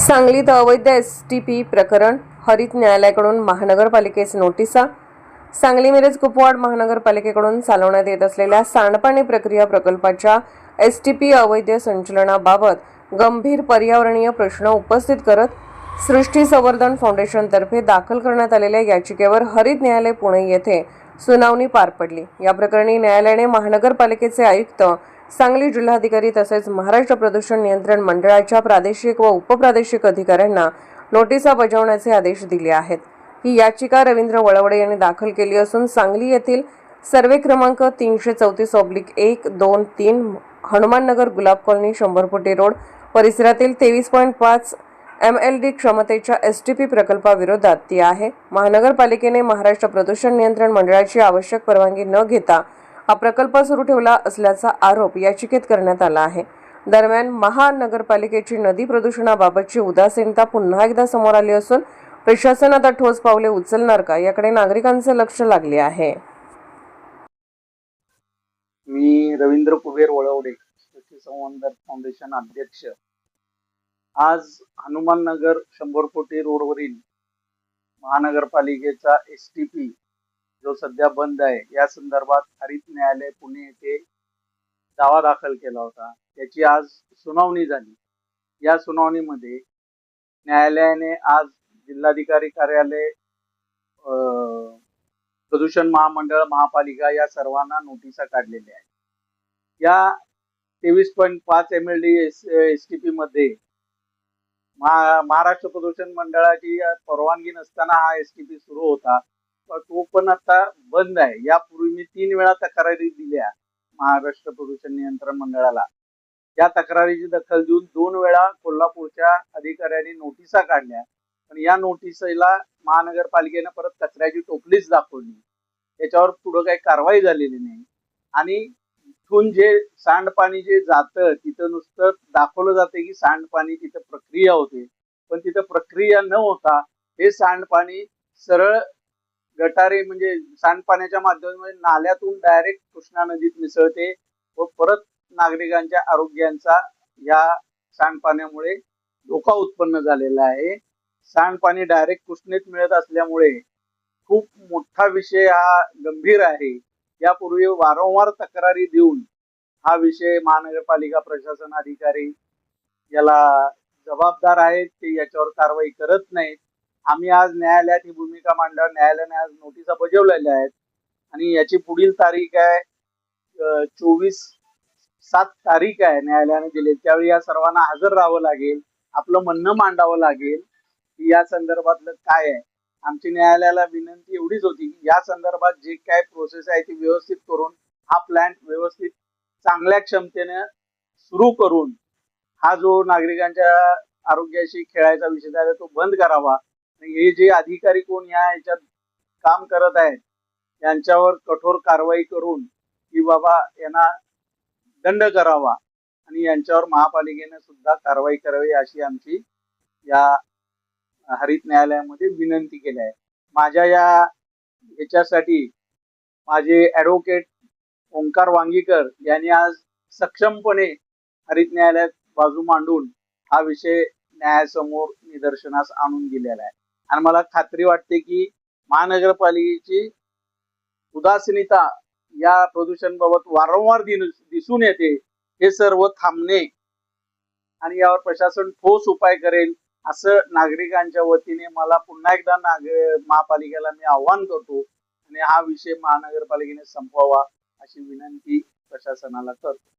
सांगलीत अवैध एसटीपी प्रकरण हरित न्यायालयाकडून महानगरपालिकेस नोटिसा। सांगली मिरज कुपवाड महानगरपालिकेकडून चालवण्यात येत असलेल्या सांडपाणी प्रक्रिया प्रकल्पाच्या एसटीपी अवैध संचलनाबाबत गंभीर पर्यावरणीय प्रश्न उपस्थित करत सृष्टी संवर्धन फाउंडेशनतर्फे दाखल करण्यात आलेल्या याचिकेवर हरित न्यायालय पुणे येथे सुनावणी पार पडली। या प्रकरणी न्यायालयाने महानगरपालिकेचे आयुक्त, सांगली जिल्हाधिकारी तसेच महाराष्ट्र प्रदूषण नियंत्रण मंडळाच्या प्रादेशिक व उपप्रादेशिक अधिकाऱ्यांना नोटिसा बजावण्याचे आदेश दिले आहेत। ही याचिका रवींद्र वळवडे यांनी दाखल केली असून सांगली येथील सर्वे क्रमांक 334/1, 2, 3 हनुमाननगर गुलाब कॉलनी 100 फुटी रोड परिसरातील 23.5 MLD क्षमतेच्या एसटीपी प्रकल्पाविरोधात ती आहे। महानगरपालिकेने महाराष्ट्र प्रदूषण नियंत्रण मंडळाची आवश्यक परवानगी न घेता हा प्रकल्प सुरू ठेवला असल्याचा आरोप याचिकेत करण्यात आला आहे। दरम्यान महानगरपालिकेची नदी प्रदूषणाबाबतची उदासीनता पुन्हा एकदा समोर आली असून प्रशासन आता ठोस पावले उचलणार का याकडे नागरिकांचे लक्ष लागले आहे। मी रवींद्र कुबेर वळवडे, सृष्टी संवर्धन फाउंडेशन अध्यक्ष। आज हनुमाननगर 100 फुटी रोडवरील महानगरपालिकेचा एसटीपी जो सध्या बंद आहे या संदर्भात हरित न्यायालय पुणे येथे दावा दाखल केला होता। त्याची आज सुनावणी झाली। या सुनावणीमध्ये न्यायालयाने आज जिल्हाधिकारी कार्यालय, प्रदूषण महामंडळ, महापालिका या सर्वांना नोटिसा काढलेल्या आहेत। या 23.5 MLD एसटीपी मध्ये महाराष्ट्र प्रदूषण मंडळाची परवानगी नसताना हा एसटीपी सुरू होता, तो पण आता बंद आहे। यापूर्वी मी 3 वेळा तक्रारी दिल्या महाराष्ट्र प्रदूषण नियंत्रण मंडळाला। या तक्रारीची दखल देऊन 2 वेळा कोल्हापूरच्या अधिकाऱ्यांनी नोटिसा काढल्या, पण या नोटिसीला महानगरपालिकेने परत कचऱ्याची टोपलीच दाखवली। त्याच्यावर पुढे काही कारवाई झालेली नाही आणि इथून जे सांडपाणी जे जातं तिथं नुसतं दाखवलं जाते की सांडपाणी तिथं प्रक्रिया होते, पण तिथं प्रक्रिया न होता हे सांडपाणी सरळ गटारे म्हणजे सांडपाण्याच्या माध्यमातून नाल्यातून डायरेक्ट कृष्णा नदीत मिसळते व परत नागरिकांच्या आरोग्यांचा या सांडपाण्यामुळे धोका उत्पन्न झालेला आहे। सांडपाणी डायरेक्ट कृष्णेत मिळत असल्यामुळे खूप मोठा विषय हा गंभीर आहे। यापूर्वी वारंवार तक्रारी देऊन हा विषय महानगरपालिका प्रशासन अधिकारी याला जबाबदार आहेत, ते याच्यावर कारवाई करत नाहीत। आम्ही आज न्यायालयात ही भूमिका मांडल्यावर न्यायालयाने आज नोटिसा बजावलेल्या आहेत आणि याची पुढील तारीख आहे 24/7 तारीख आहे न्यायालयाने दिली। त्यावेळी या सर्वांना हजर राहावं लागेल, आपलं म्हणणं मांडावं लागेल की या संदर्भातलं काय आहे। आमची न्यायालयाला विनंती एवढीच होती की या संदर्भात जे काय प्रोसेस आहे ती व्यवस्थित करून हा प्लांट व्यवस्थित चांगल्या क्षमतेने सुरू करून हा जो नागरिकांच्या आरोग्याशी खेळायचा विषय आहे तो बंद करावा। हे जे अधिकारी कोण याच्यात काम करत आहेत यांच्यावर कठोर कारवाई करून की बाबा यांना दंड करावा आणि यांच्यावर महापालिकेने सुद्धा कारवाई करावी अशी आमची या हरित न्यायालयामध्ये विनंती केली आहे। माझ्या याच्यासाठी माझे ॲडव्होकेट ओंकार वांगीकर यांनी आज सक्षमपणे हरित न्यायालयात बाजू मांडून हा विषय न्यायासमोर निदर्शनास आणून दिलेला आहे आणि मला खात्री वाटते की महानगरपालिकेची उदासीनता या प्रदूषणाबाबत वारंवार दिसून येते, हे सर्व थांबणे आणि यावर प्रशासन ठोस उपाय करेल असं नागरिकांच्या वतीने मला पुन्हा एकदा महापालिकेला मी आव्हान करतो आणि हा विषय महानगरपालिकेने संपवावा अशी विनंती प्रशासनाला करतो।